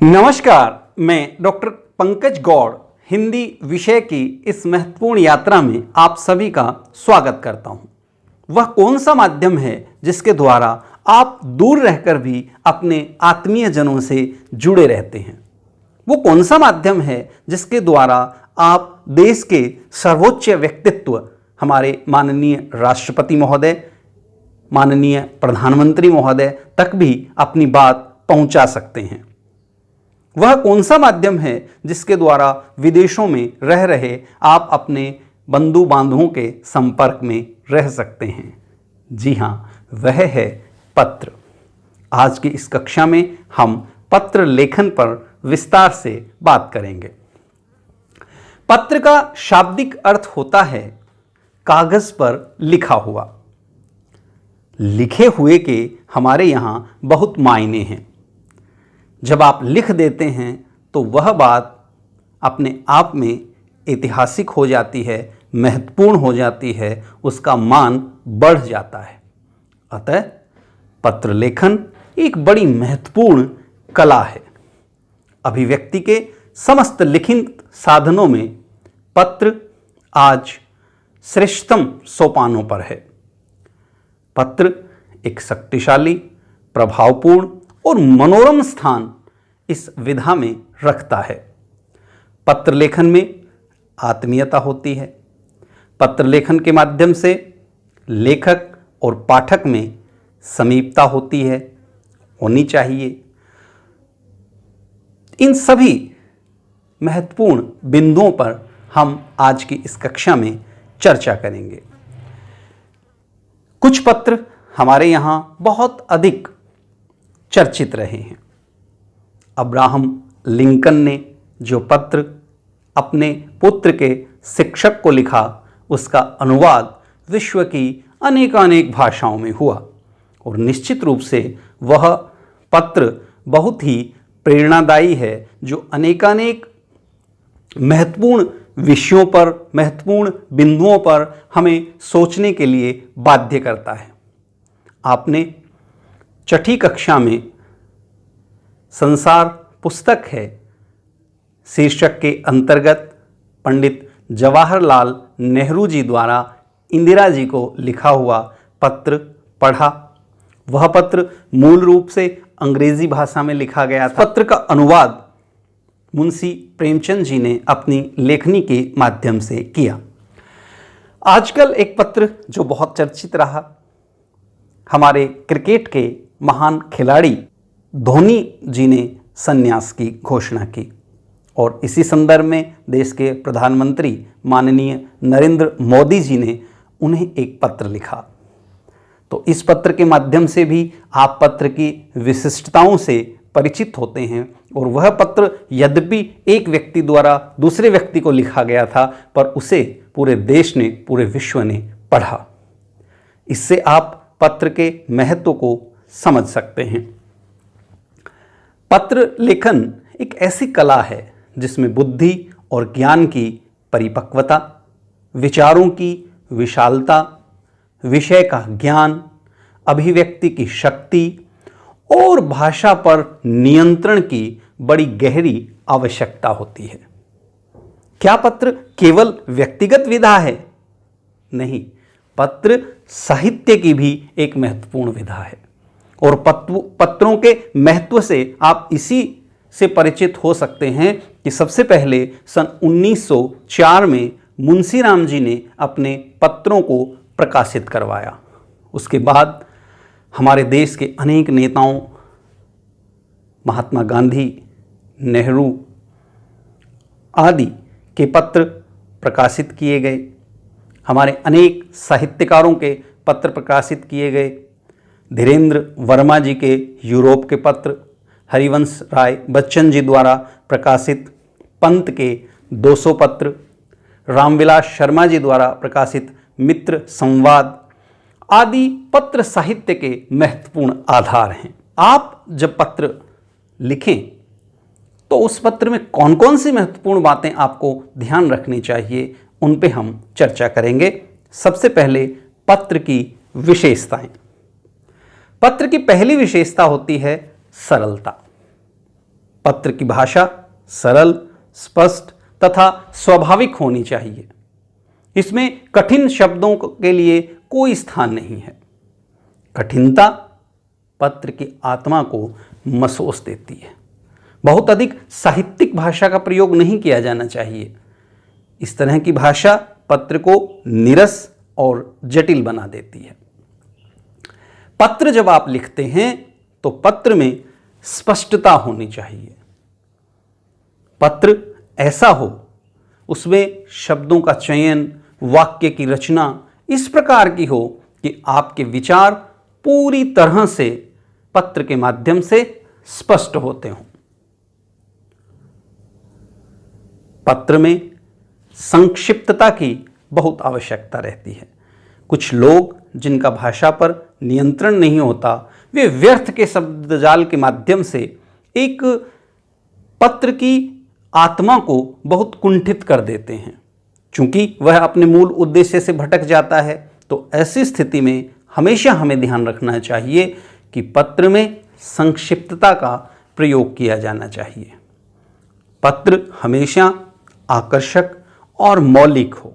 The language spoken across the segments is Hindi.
नमस्कार, मैं डॉक्टर पंकज गौड़ हिंदी विषय की इस महत्वपूर्ण यात्रा में आप सभी का स्वागत करता हूं। वह कौन सा माध्यम है जिसके द्वारा आप दूर रहकर भी अपने आत्मीय जनों से जुड़े रहते हैं? वो कौन सा माध्यम है जिसके द्वारा आप देश के सर्वोच्च व्यक्तित्व हमारे माननीय राष्ट्रपति महोदय, माननीय प्रधानमंत्री महोदय तक भी अपनी बात पहुंचा सकते हैं? वह कौन सा माध्यम है जिसके द्वारा विदेशों में रह रहे आप अपने बंधु बांधवों के संपर्क में रह सकते हैं? जी हाँ, वह है पत्र। आज की इस कक्षा में हम पत्र लेखन पर विस्तार से बात करेंगे। पत्र का शाब्दिक अर्थ होता है कागज पर लिखा हुआ। लिखे हुए के हमारे यहाँ बहुत मायने हैं। जब आप लिख देते हैं तो वह बात अपने आप में ऐतिहासिक हो जाती है, महत्वपूर्ण हो जाती है, उसका मान बढ़ जाता है। अतः पत्र लेखन एक बड़ी महत्वपूर्ण कला है। अभिव्यक्ति के समस्त लिखित साधनों में पत्र आज श्रेष्ठतम सोपानों पर है। पत्र एक शक्तिशाली, प्रभावपूर्ण और मनोरम स्थान इस विधा में रखता है। पत्र लेखन में आत्मीयता होती है। पत्र लेखन के माध्यम से लेखक और पाठक में समीपता होती है, होनी चाहिए। इन सभी महत्वपूर्ण बिंदुओं पर हम आज की इस कक्षा में चर्चा करेंगे। कुछ पत्र हमारे यहाँ बहुत अधिक चर्चित रहे हैं। अब्राहम लिंकन ने जो पत्र अपने पुत्र के शिक्षक को लिखा, उसका अनुवाद विश्व की अनेकानेक भाषाओं में हुआ और निश्चित रूप से वह पत्र बहुत ही प्रेरणादायी है, जो अनेकानेक महत्वपूर्ण विषयों पर, महत्वपूर्ण बिंदुओं पर हमें सोचने के लिए बाध्य करता है। आपने छठी कक्षा में संसार पुस्तक है शीर्षक के अंतर्गत पंडित जवाहरलाल नेहरू जी द्वारा इंदिरा जी को लिखा हुआ पत्र पढ़ा। वह पत्र मूल रूप से अंग्रेजी भाषा में लिखा गया था। पत्र का अनुवाद मुंशी प्रेमचंद जी ने अपनी लेखनी के माध्यम से किया। आजकल एक पत्र जो बहुत चर्चित रहा, हमारे क्रिकेट के महान खिलाड़ी धोनी जी ने संन्यास की घोषणा की और इसी संदर्भ में देश के प्रधानमंत्री माननीय नरेंद्र मोदी जी ने उन्हें एक पत्र लिखा। तो इस पत्र के माध्यम से भी आप पत्र की विशिष्टताओं से परिचित होते हैं। और वह पत्र यद्यपि एक व्यक्ति द्वारा दूसरे व्यक्ति को लिखा गया था, पर उसे पूरे देश ने, पूरे विश्व ने पढ़ा। इससे आप पत्र के महत्व को समझ सकते हैं। पत्र लेखन एक ऐसी कला है जिसमें बुद्धि और ज्ञान की परिपक्वता, विचारों की विशालता, विषय का ज्ञान, अभिव्यक्ति की शक्ति और भाषा पर नियंत्रण की बड़ी गहरी आवश्यकता होती है। क्या पत्र केवल व्यक्तिगत विधा है? नहीं, पत्र साहित्य की भी एक महत्वपूर्ण विधा है। और पत्रों के महत्व से आप इसी से परिचित हो सकते हैं कि सबसे पहले सन 1904 में मुंशी राम जी ने अपने पत्रों को प्रकाशित करवाया। उसके बाद हमारे देश के अनेक नेताओं, महात्मा गांधी, नेहरू आदि के पत्र प्रकाशित किए गए। हमारे अनेक साहित्यकारों के पत्र प्रकाशित किए गए। धीरेन्द्र वर्मा जी के यूरोप के पत्र, हरिवंश राय बच्चन जी द्वारा प्रकाशित पंत के 200 पत्र, रामविलास शर्मा जी द्वारा प्रकाशित मित्र संवाद आदि पत्र साहित्य के महत्वपूर्ण आधार हैं। आप जब पत्र लिखें तो उस पत्र में कौन कौन सी महत्वपूर्ण बातें आपको ध्यान रखनी चाहिए, उन पे हम चर्चा करेंगे। सबसे पहले पत्र की पत्र की भाषा सरल, स्पष्ट तथा स्वाभाविक होनी चाहिए। इसमें कठिन शब्दों के लिए कोई स्थान नहीं है। कठिनता पत्र की आत्मा को मसोस देती है। बहुत अधिक साहित्यिक भाषा का प्रयोग नहीं किया जाना चाहिए। इस तरह की भाषा पत्र को नीरस और जटिल बना देती है। पत्र जब आप लिखते हैं तो पत्र में स्पष्टता होनी चाहिए। पत्र ऐसा हो, उसमें शब्दों का चयन, वाक्य की रचना इस प्रकार की हो कि आपके विचार पूरी तरह से पत्र के माध्यम से स्पष्ट होते हों। पत्र में संक्षिप्तता की बहुत आवश्यकता रहती है। कुछ लोग जिनका भाषा पर नियंत्रण नहीं होता, वे व्यर्थ के शब्दजाल के माध्यम से एक पत्र की आत्मा को बहुत कुंठित कर देते हैं। चूंकि वह अपने मूल उद्देश्य से भटक जाता है, तो ऐसी स्थिति में हमेशा हमें ध्यान रखना चाहिए कि पत्र में संक्षिप्तता का प्रयोग किया जाना चाहिए। पत्र हमेशा आकर्षक और मौलिक हो।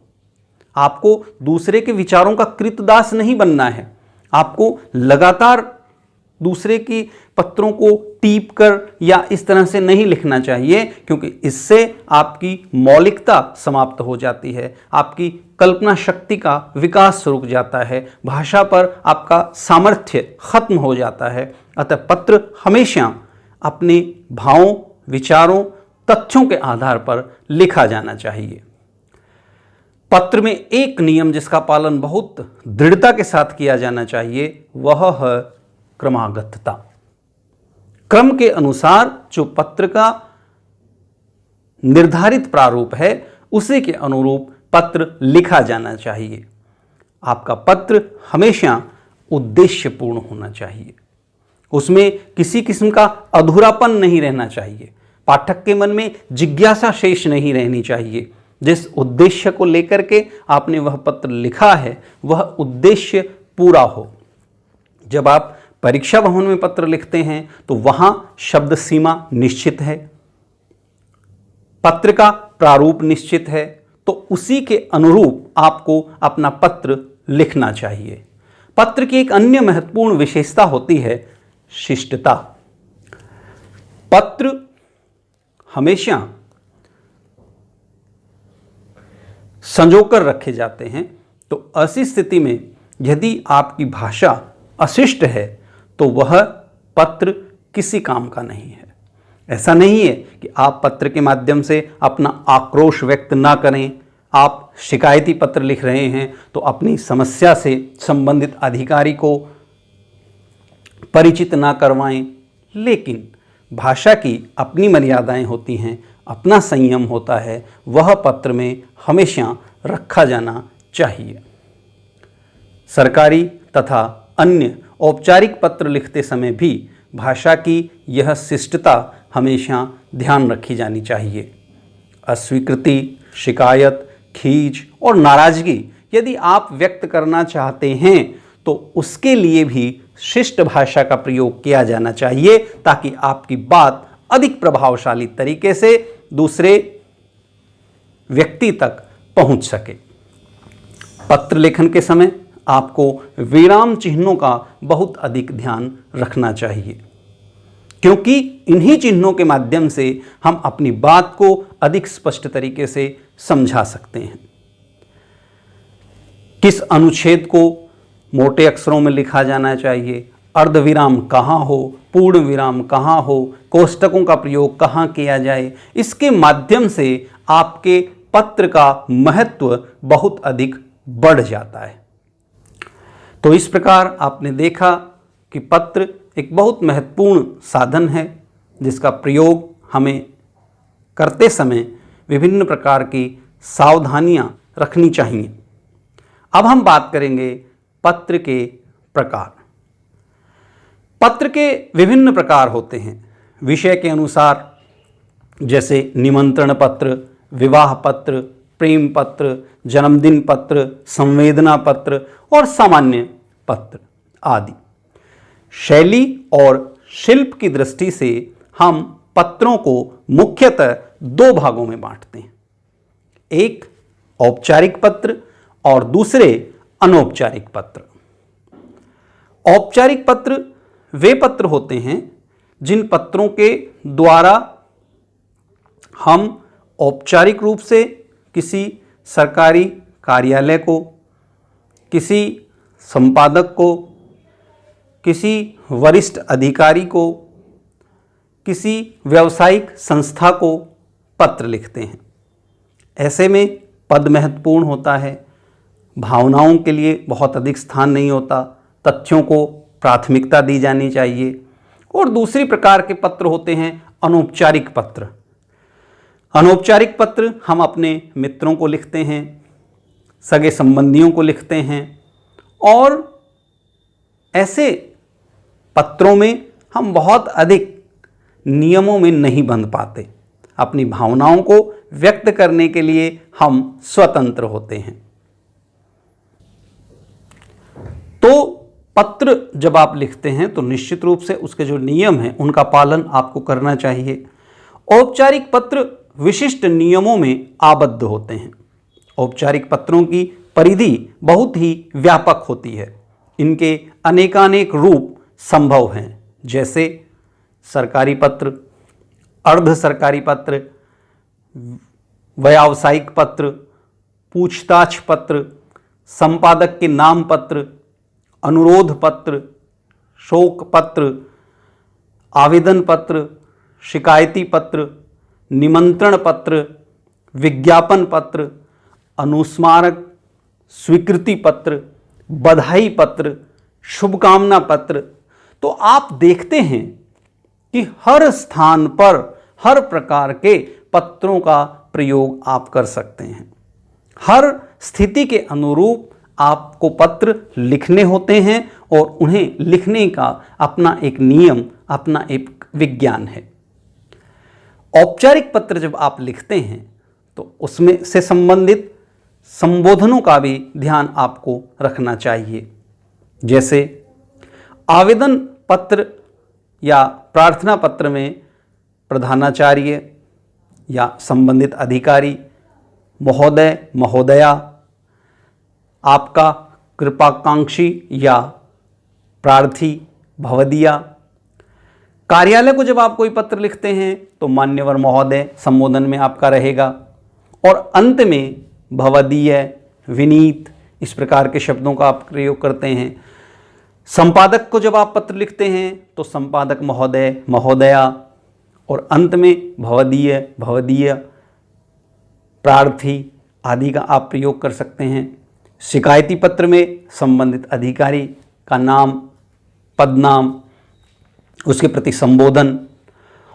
आपको दूसरे के विचारों का कृतदास नहीं बनना है। आपको लगातार दूसरे की पत्रों को टीप कर या इस तरह से नहीं लिखना चाहिए, क्योंकि इससे आपकी मौलिकता समाप्त हो जाती है, आपकी कल्पना शक्ति का विकास रुक जाता है, भाषा पर आपका सामर्थ्य खत्म हो जाता है। अतः पत्र हमेशा अपने भावों, विचारों, तथ्यों के आधार पर लिखा जाना चाहिए। पत्र में एक नियम जिसका पालन बहुत दृढ़ता के साथ किया जाना चाहिए, वह है क्रमागतता। क्रम के अनुसार जो पत्र का निर्धारित प्रारूप है, उसी के अनुरूप पत्र लिखा जाना चाहिए। आपका पत्र हमेशा उद्देश्यपूर्ण होना चाहिए। उसमें किसी किस्म का अधूरापन नहीं रहना चाहिए। पाठक के मन में जिज्ञासा शेष नहीं रहनी चाहिए। जिस उद्देश्य को लेकर के आपने वह पत्र लिखा है, वह उद्देश्य पूरा हो। जब आप परीक्षा भवन में पत्र लिखते हैं तो वहां शब्द सीमा निश्चित है, पत्र का प्रारूप निश्चित है, तो उसी के अनुरूप आपको अपना पत्र लिखना चाहिए। पत्र की एक अन्य महत्वपूर्ण विशेषता होती है शिष्टता। पत्र हमेशा संजोकर रखे जाते हैं, तो ऐसी स्थिति में यदि आपकी भाषा अशिष्ट है तो वह पत्र किसी काम का नहीं है। ऐसा नहीं है कि आप पत्र के माध्यम से अपना आक्रोश व्यक्त ना करें। आप शिकायती पत्र लिख रहे हैं तो अपनी समस्या से संबंधित अधिकारी को परिचित ना करवाएं, लेकिन भाषा की अपनी मर्यादाएं होती हैं, अपना संयम होता है, वह पत्र में हमेशा रखा जाना चाहिए। सरकारी तथा अन्य औपचारिक पत्र लिखते समय भी भाषा की यह शिष्टता हमेशा ध्यान रखी जानी चाहिए। अस्वीकृति, शिकायत, खींच और नाराजगी यदि आप व्यक्त करना चाहते हैं तो उसके लिए भी शिष्ट भाषा का प्रयोग किया जाना चाहिए, ताकि आपकी बात अधिक प्रभावशाली तरीके से दूसरे व्यक्ति तक पहुंच सके। पत्र लेखन के समय आपको विराम चिन्हों का बहुत अधिक ध्यान रखना चाहिए, क्योंकि इन्हीं चिन्हों के माध्यम से हम अपनी बात को अधिक स्पष्ट तरीके से समझा सकते हैं। किस अनुच्छेद को मोटे अक्षरों में लिखा जाना चाहिए, अर्धविराम कहाँ हो, पूर्ण विराम कहाँ हो, कोष्टकों का प्रयोग कहाँ किया जाए, इसके माध्यम से आपके पत्र का महत्व बहुत अधिक बढ़ जाता है। तो इस प्रकार आपने देखा कि पत्र एक बहुत महत्वपूर्ण साधन है, जिसका प्रयोग हमें करते समय विभिन्न प्रकार की सावधानियां रखनी चाहिए। अब हम बात करेंगे पत्र के प्रकार। पत्र के विभिन्न प्रकार होते हैं विषय के अनुसार, जैसे निमंत्रण पत्र, विवाह पत्र, प्रेम पत्र, जन्मदिन पत्र, संवेदना पत्र और सामान्य पत्र आदि। शैली और शिल्प की दृष्टि से हम पत्रों को मुख्यतः दो भागों में बांटते हैं, एक औपचारिक पत्र और दूसरे अनौपचारिक पत्र। औपचारिक पत्र वे पत्र होते हैं जिन पत्रों के द्वारा हम औपचारिक रूप से किसी सरकारी कार्यालय को, किसी संपादक को, किसी वरिष्ठ अधिकारी को, किसी व्यावसायिक संस्था को पत्र लिखते हैं। ऐसे में पद महत्वपूर्ण होता है, भावनाओं के लिए बहुत अधिक स्थान नहीं होता, तथ्यों को प्राथमिकता दी जानी चाहिए। और दूसरी प्रकार के पत्र होते हैं अनौपचारिक पत्र। अनौपचारिक पत्र हम अपने मित्रों को लिखते हैं, सगे संबंधियों को लिखते हैं, और ऐसे पत्रों में हम बहुत अधिक नियमों में नहीं बंध पाते। अपनी भावनाओं को व्यक्त करने के लिए हम स्वतंत्र होते हैं। तो पत्र जब आप लिखते हैं तो निश्चित रूप से उसके जो नियम हैं उनका पालन आपको करना चाहिए। औपचारिक पत्र विशिष्ट नियमों में आबद्ध होते हैं। औपचारिक पत्रों की परिधि बहुत ही व्यापक होती है। इनके अनेकानेक रूप संभव हैं, जैसे सरकारी पत्र, अर्ध सरकारी पत्र, व्यावसायिक पत्र, पूछताछ पत्र, संपादक के नाम पत्र, अनुरोध पत्र, शोक पत्र, आवेदन पत्र, शिकायती पत्र, निमंत्रण पत्र, विज्ञापन पत्र, अनुस्मारक, स्वीकृति पत्र, बधाई पत्र, शुभकामना पत्र। तो आप देखते हैं कि हर स्थान पर हर प्रकार के पत्रों का प्रयोग आप कर सकते हैं। हर स्थिति के अनुरूप आपको पत्र लिखने होते हैं और उन्हें लिखने का अपना एक नियम, अपना एक विज्ञान है। औपचारिक पत्र जब आप लिखते हैं तो उसमें से संबंधित संबोधनों का भी ध्यान आपको रखना चाहिए। जैसे आवेदन पत्र या प्रार्थना पत्र में प्रधानाचार्य या संबंधित अधिकारी, महोदय, महोदया, आपका कृपाकांक्षी या प्रार्थी, भवदीया। कार्यालय को जब आप कोई पत्र लिखते हैं तो मान्यवर महोदय संबोधन में आपका रहेगा, और अंत में भवदीय, विनीत, इस प्रकार के शब्दों का आप प्रयोग करते हैं। संपादक को जब आप पत्र लिखते हैं तो संपादक महोदय, महोदया, और अंत में भवदीय, भवदीय, प्रार्थी आदि का आप प्रयोग कर सकते हैं। शिकायती पत्र में संबंधित अधिकारी का नाम, पदनाम, उसके प्रति संबोधन,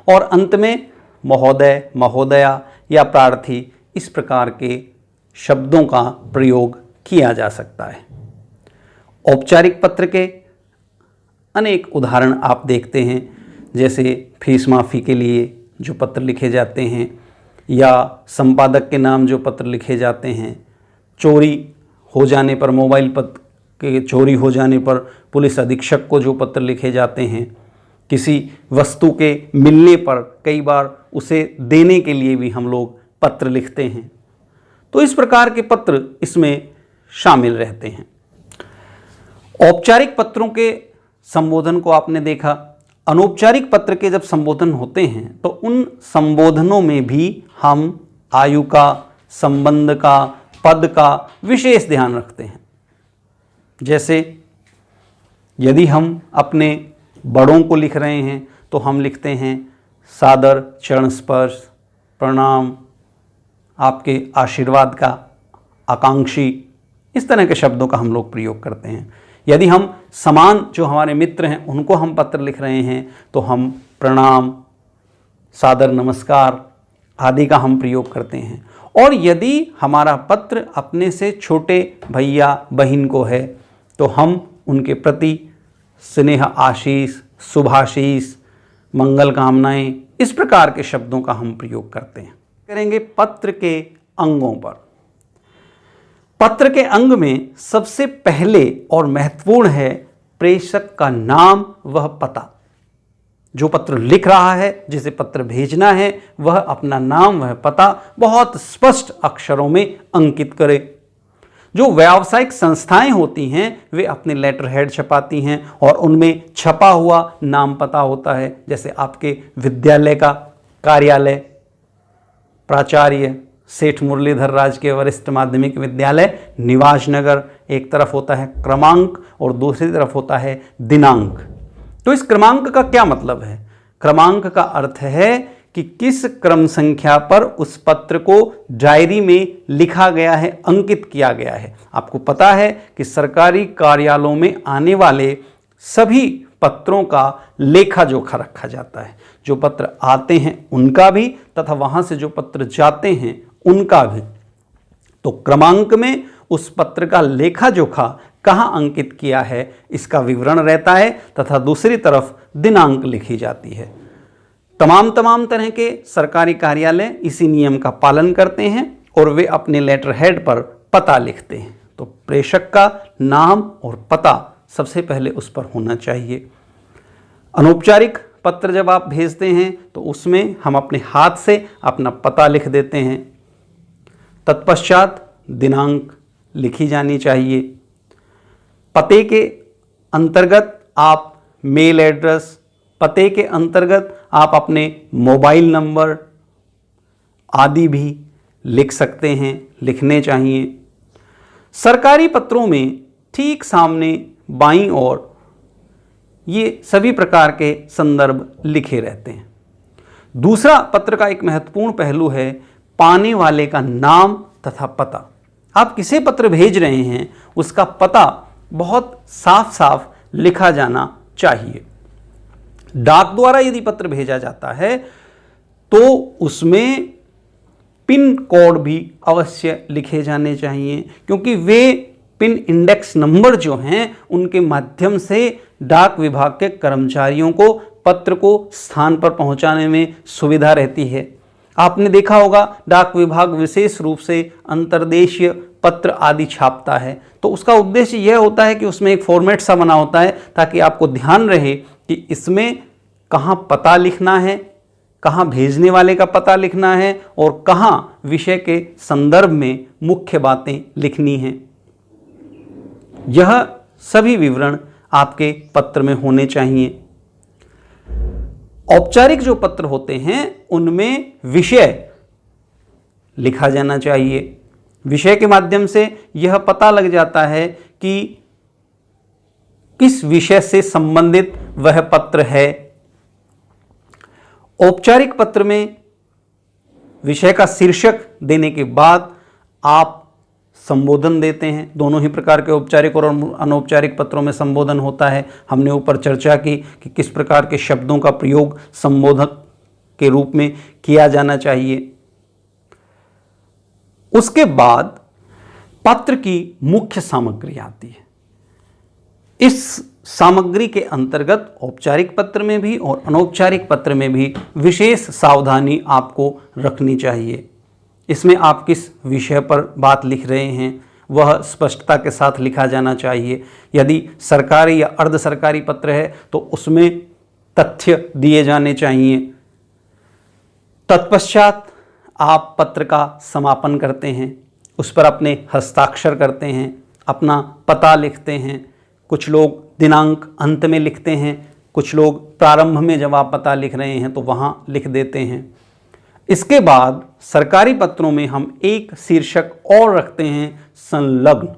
और अंत में महोदय, महोदया या प्रार्थी, इस प्रकार के शब्दों का प्रयोग किया जा सकता है। औपचारिक पत्र के अनेक उदाहरण आप देखते हैं, जैसे फीस माफ़ी के लिए जो पत्र लिखे जाते हैं, या संपादक के नाम जो पत्र लिखे जाते हैं, चोरी हो जाने पर, मोबाइल पत्र के चोरी हो जाने पर पुलिस अधीक्षक को जो पत्र लिखे जाते हैं, किसी वस्तु के मिलने पर कई बार उसे देने के लिए भी हम लोग पत्र लिखते हैं। तो इस प्रकार के पत्र इसमें शामिल रहते हैं। औपचारिक पत्रों के संबोधन को आपने देखा। अनौपचारिक पत्र के जब संबोधन होते हैं तो उन संबोधनों में भी हम आयु का, संबंध का, पद का विशेष ध्यान रखते हैं। जैसे यदि हम अपने बड़ों को लिख रहे हैं तो हम लिखते हैं सादर चरण स्पर्श, प्रणाम, आपके आशीर्वाद का आकांक्षी, इस तरह के शब्दों का हम लोग प्रयोग करते हैं। यदि हम समान जो हमारे मित्र हैं उनको हम पत्र लिख रहे हैं तो हम प्रणाम, सादर नमस्कार आदि का हम प्रयोग करते हैं। और यदि हमारा पत्र अपने से छोटे भैया बहन को है तो हम उनके प्रति स्नेह आशीष, शुभाशीष, मंगल कामनाएं, इस प्रकार के शब्दों का हम प्रयोग करते हैं। करेंगे पत्र के अंगों पर। पत्र के अंग में सबसे पहले और महत्वपूर्ण है प्रेषक का नाम, वह पता। जो पत्र लिख रहा है, जिसे पत्र भेजना है, वह अपना नाम, वह पता बहुत स्पष्ट अक्षरों में अंकित करे। जो व्यावसायिक संस्थाएं होती हैं वे अपने लेटर हेड छपाती हैं और उनमें छपा हुआ नाम पता होता है। जैसे आपके विद्यालय का कार्यालय, प्राचार्य सेठ मुरलीधर राजकीय वरिष्ठ माध्यमिक विद्यालय निवास नगर, एक तरफ होता है क्रमांक और दूसरी तरफ होता है दिनांक। तो इस क्रमांक का क्या मतलब है? क्रमांक का अर्थ है कि किस क्रम संख्या पर उस पत्र को डायरी में लिखा गया है, अंकित किया गया है। आपको पता है कि सरकारी कार्यालयों में आने वाले सभी पत्रों का लेखा जोखा रखा जाता है। जो पत्र आते हैं उनका भी तथा वहां से जो पत्र जाते हैं उनका भी। तो क्रमांक में उस पत्र का लेखा जोखा कहाँ अंकित किया है इसका विवरण रहता है तथा दूसरी तरफ दिनांक लिखी जाती है। तमाम तरह के सरकारी कार्यालय इसी नियम का पालन करते हैं और वे अपने लेटर हेड पर पता लिखते हैं। तो प्रेषक का नाम और पता सबसे पहले उस पर होना चाहिए। अनौपचारिक पत्र जब आप भेजते हैं तो उसमें हम अपने हाथ से अपना पता लिख देते हैं। तत्पश्चात दिनांक लिखी जानी चाहिए। पते के अंतर्गत आप मेल एड्रेस, पते के अंतर्गत आप अपने मोबाइल नंबर आदि भी लिख सकते हैं, लिखने चाहिए। सरकारी पत्रों में ठीक सामने बाईं ओर ये सभी प्रकार के संदर्भ लिखे रहते हैं। दूसरा पत्र का एक महत्वपूर्ण पहलू है पाने वाले का नाम तथा पता। आप किसे पत्र भेज रहे हैं उसका पता बहुत साफ साफ लिखा जाना चाहिए। डाक द्वारा यदि पत्र भेजा जाता है तो उसमें पिन कोड भी अवश्य लिखे जाने चाहिए, क्योंकि वे पिन इंडेक्स नंबर जो हैं उनके माध्यम से डाक विभाग के कर्मचारियों को पत्र को स्थान पर पहुंचाने में सुविधा रहती है। आपने देखा होगा डाक विभाग विशेष रूप से अंतर्देशीय पत्र आदि छापता है, तो उसका उद्देश्य यह होता है कि उसमें एक फॉर्मेट सा बना होता है ताकि आपको ध्यान रहे कि इसमें कहाँ पता लिखना है, कहाँ भेजने वाले का पता लिखना है और कहाँ विषय के संदर्भ में मुख्य बातें लिखनी हैं। यह सभी विवरण आपके पत्र में होने चाहिए। औपचारिक जो पत्र होते हैं उनमें विषय लिखा जाना चाहिए। विषय के माध्यम से यह पता लग जाता है कि किस विषय से संबंधित वह पत्र है। औपचारिक पत्र में विषय का शीर्षक देने के बाद आप संबोधन देते हैं। दोनों ही प्रकार के औपचारिक और अनौपचारिक पत्रों में संबोधन होता है। हमने ऊपर चर्चा की कि किस प्रकार के शब्दों का प्रयोग संबोधक के रूप में किया जाना चाहिए। उसके बाद पत्र की मुख्य सामग्री आती है। इस सामग्री के अंतर्गत औपचारिक पत्र में भी और अनौपचारिक पत्र में भी विशेष सावधानी आपको रखनी चाहिए। इसमें आप किस विषय पर बात लिख रहे हैं वह स्पष्टता के साथ लिखा जाना चाहिए। यदि सरकारी या अर्ध सरकारी पत्र है तो उसमें तथ्य दिए जाने चाहिए। तत्पश्चात आप पत्र का समापन करते हैं, उस पर अपने हस्ताक्षर करते हैं, अपना पता लिखते हैं। कुछ लोग दिनांक अंत में लिखते हैं, कुछ लोग प्रारंभ में जब आप पता लिख रहे हैं तो वहाँ लिख देते हैं। इसके बाद सरकारी पत्रों में हम एक शीर्षक और रखते हैं, संलग्न।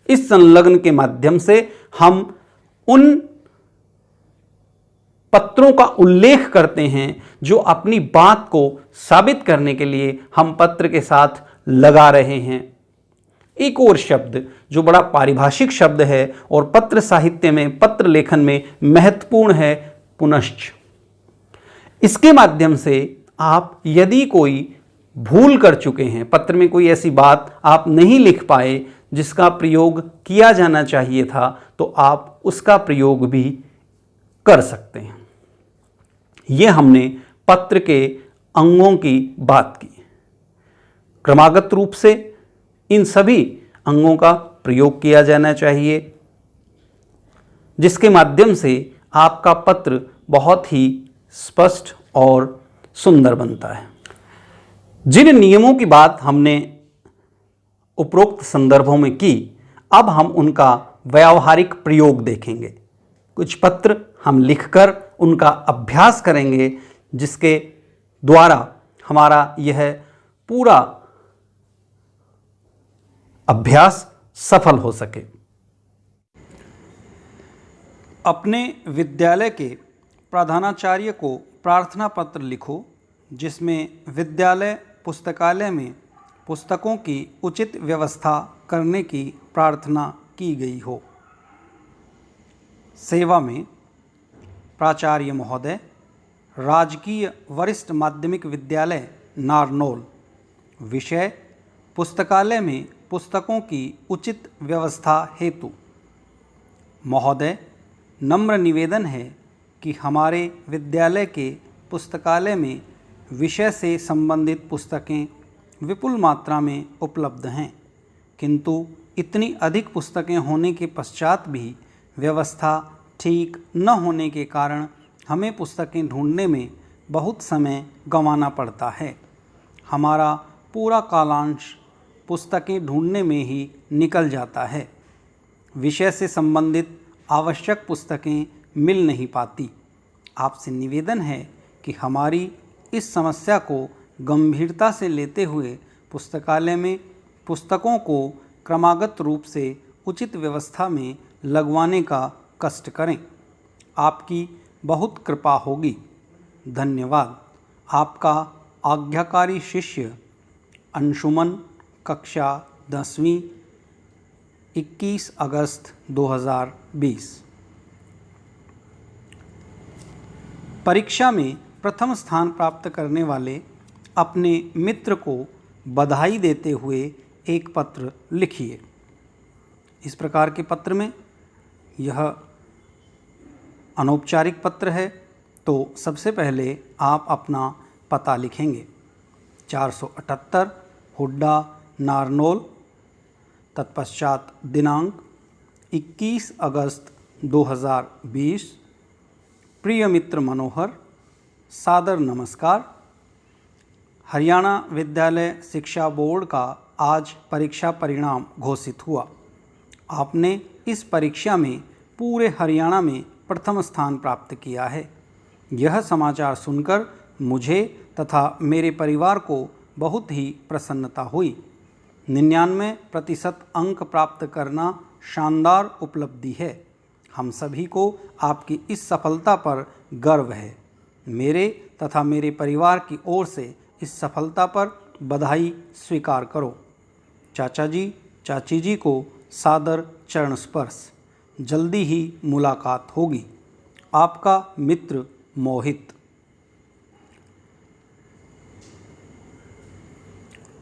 इस संलग्न के माध्यम से हम उन पत्रों का उल्लेख करते हैं जो अपनी बात को साबित करने के लिए हम पत्र के साथ लगा रहे हैं। एक और शब्द जो बड़ा पारिभाषिक शब्द है और पत्र साहित्य में, पत्र लेखन में महत्वपूर्ण है, पुनश्च। इसके माध्यम से आप यदि कोई भूल कर चुके हैं, पत्र में कोई ऐसी बात आप नहीं लिख पाए जिसका प्रयोग किया जाना चाहिए था, तो आप उसका प्रयोग भी कर सकते हैं। यह हमने पत्र के अंगों की बात की। क्रमागत रूप से इन सभी अंगों का प्रयोग किया जाना चाहिए जिसके माध्यम से आपका पत्र बहुत ही स्पष्ट और सुंदर बनता है। जिन नियमों की बात हमने उपरोक्त संदर्भों में की, अब हम उनका व्यावहारिक प्रयोग देखेंगे। कुछ पत्र हम लिखकर उनका अभ्यास करेंगे, जिसके द्वारा हमारा यह पूरा अभ्यास सफल हो सके। अपने विद्यालय के प्रधानाचार्य को प्रार्थना पत्र लिखो, जिसमें विद्यालय पुस्तकालय में पुस्तकों की उचित व्यवस्था करने की प्रार्थना की गई हो। सेवा में प्राचार्य महोदय, राजकीय वरिष्ठ माध्यमिक विद्यालय नारनौल। विषय पुस्तकालय में पुस्तकों की उचित व्यवस्था हेतु। महोदय, नम्र निवेदन है कि हमारे विद्यालय के पुस्तकालय में विषय से संबंधित पुस्तकें विपुल मात्रा में उपलब्ध हैं, किंतु इतनी अधिक पुस्तकें होने के पश्चात भी व्यवस्था ठीक न होने के कारण हमें पुस्तकें ढूंढने में बहुत समय गंवाना पड़ता है। हमारा पूरा कालांश पुस्तकें ढूंढने में ही निकल जाता है। विषय से संबंधित आवश्यक पुस्तकें मिल नहीं पाती। आपसे निवेदन है कि हमारी इस समस्या को गंभीरता से लेते हुए पुस्तकालय में पुस्तकों को क्रमागत रूप से उचित व्यवस्था में लगवाने का कष्ट करें। आपकी बहुत कृपा होगी। धन्यवाद। आपका आज्ञाकारी शिष्य अंशुमन, कक्षा 10वीं, 21 अगस्त 2020। परीक्षा में प्रथम स्थान प्राप्त करने वाले अपने मित्र को बधाई देते हुए एक पत्र लिखिए। इस प्रकार के पत्र में, यह अनौपचारिक पत्र है, तो सबसे पहले आप अपना पता लिखेंगे। 478 हुड्डा नारनौल। तत्पश्चात दिनांक 21 अगस्त 2020। प्रिय मित्र मनोहर, सादर नमस्कार। हरियाणा विद्यालय शिक्षा बोर्ड का आज परीक्षा परिणाम घोषित हुआ। आपने इस परीक्षा में पूरे हरियाणा में प्रथम स्थान प्राप्त किया है। यह समाचार सुनकर मुझे तथा मेरे परिवार को बहुत ही प्रसन्नता हुई। 99% अंक प्राप्त करना शानदार उपलब्धि है। हम सभी को आपकी इस सफलता पर गर्व है। मेरे तथा मेरे परिवार की ओर से इस सफलता पर बधाई स्वीकार करो। चाचा जी, चाची जी को सादर चरण स्पर्श। जल्दी ही मुलाकात होगी। आपका मित्र मोहित।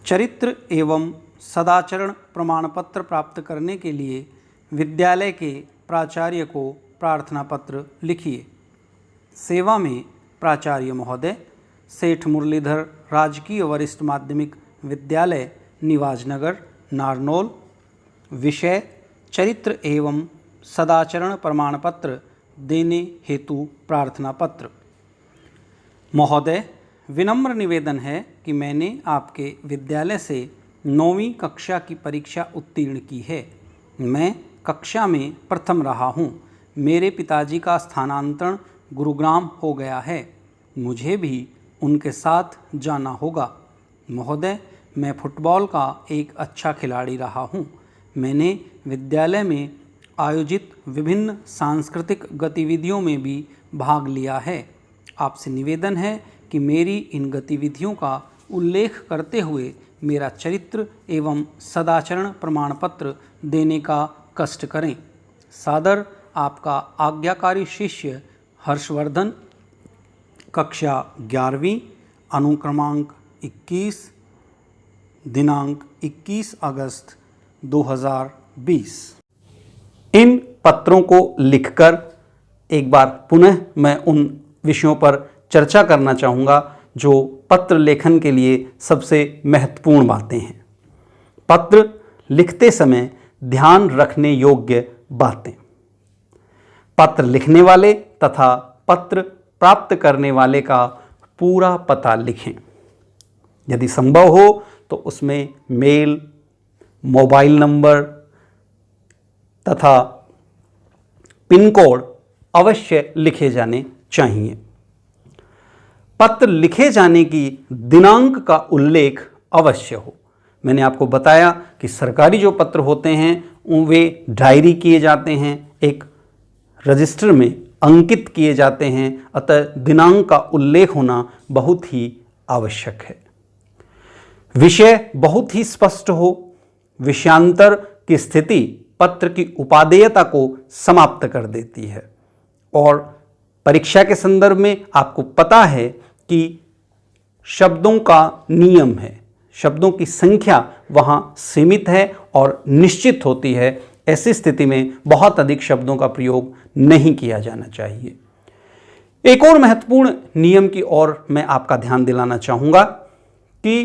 चरित्र एवं सदाचरण प्रमाण पत्र प्राप्त करने के लिए विद्यालय के प्राचार्य को प्रार्थना पत्र लिखिए। सेवा में प्राचार्य महोदय, सेठ मुरलीधर राजकीय वरिष्ठ माध्यमिक विद्यालय निवाजनगर नारनौल। विषय चरित्र एवं सदाचरण प्रमाण पत्र देने हेतु प्रार्थना पत्र। महोदय, विनम्र निवेदन है कि मैंने आपके विद्यालय से 9वीं कक्षा की परीक्षा उत्तीर्ण की है। मैं कक्षा में प्रथम रहा हूँ। मेरे पिताजी का स्थानांतरण गुरुग्राम हो गया है। मुझे भी उनके साथ जाना होगा। महोदय, मैं फुटबॉल का एक अच्छा खिलाड़ी रहा हूँ। मैंने विद्यालय में आयोजित विभिन्न सांस्कृतिक गतिविधियों में भी भाग लिया है। आपसे निवेदन है कि मेरी इन गतिविधियों का उल्लेख करते हुए मेरा चरित्र एवं सदाचरण प्रमाण पत्र देने का कष्ट करें। सादर आपका आज्ञाकारी शिष्य हर्षवर्धन। कक्षा 11वीं, अनुक्रमांक 21, दिनांक 21 अगस्त 2020। इन पत्रों को लिखकर एक बार पुनः मैं उन विषयों पर चर्चा करना चाहूँगा जो पत्र लेखन के लिए सबसे महत्वपूर्ण बातें हैं। पत्र लिखते समय ध्यान रखने योग्य बातें। पत्र लिखने वाले तथा पत्र प्राप्त करने वाले का पूरा पता लिखें। यदि संभव हो तो उसमें मेल, मोबाइल नंबर तथा पिन कोड अवश्य लिखे जाने चाहिए। पत्र लिखे जाने की दिनांक का उल्लेख अवश्य हो। मैंने आपको बताया कि सरकारी जो पत्र होते हैं वे डायरी किए जाते हैं, एक रजिस्टर में अंकित किए जाते हैं, अतः दिनांक का उल्लेख होना बहुत ही आवश्यक है। विषय बहुत ही स्पष्ट हो। विषयांतर की स्थिति पत्र की उपादेयता को समाप्त कर देती है और परीक्षा के संदर्भ में आपको पता है कि शब्दों का नियम है, शब्दों की संख्या वहाँ सीमित है और निश्चित होती है। ऐसी स्थिति में बहुत अधिक शब्दों का प्रयोग नहीं किया जाना चाहिए। एक और महत्वपूर्ण नियम की ओर मैं आपका ध्यान दिलाना चाहूँगा कि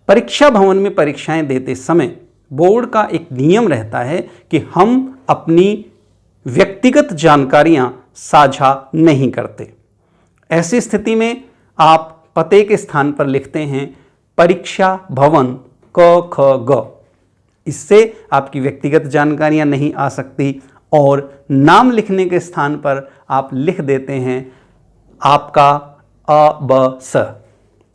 परीक्षा भवन में परीक्षाएं देते समय बोर्ड का एक नियम रहता है कि हम अपनी व्यक्तिगत जानकारियां साझा नहीं करते। ऐसी स्थिति में आप पते के स्थान पर लिखते हैं परीक्षा भवन क ख ग। इससे आपकी व्यक्तिगत जानकारियां नहीं आ सकती और नाम लिखने के स्थान पर आप लिख देते हैं आपका अ ब स।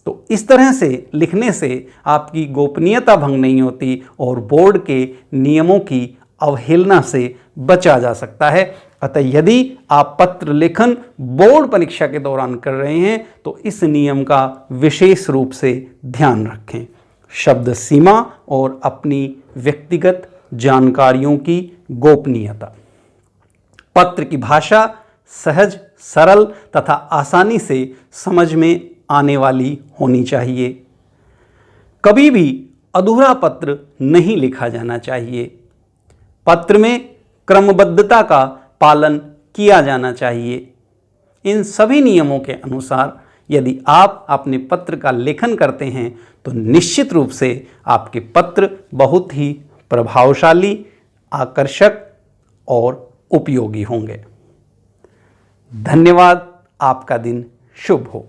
तो इस तरह से लिखने से आपकी गोपनीयता भंग नहीं होती और बोर्ड के नियमों की अवहेलना से बचा जा सकता है। अतः यदि आप पत्र लेखन बोर्ड परीक्षा के दौरान कर रहे हैं तो इस नियम का विशेष रूप से ध्यान रखें। शब्द सीमा और अपनी व्यक्तिगत जानकारियों की गोपनीयता। पत्र की भाषा सहज, सरल तथा आसानी से समझ में आने वाली होनी चाहिए। कभी भी अधूरा पत्र नहीं लिखा जाना चाहिए। पत्र में क्रमबद्धता का पालन किया जाना चाहिए। इन सभी नियमों के अनुसार यदि आप अपने पत्र का लेखन करते हैं तो निश्चित रूप से आपके पत्र बहुत ही प्रभावशाली, आकर्षक और उपयोगी होंगे। धन्यवाद। आपका दिन शुभ हो।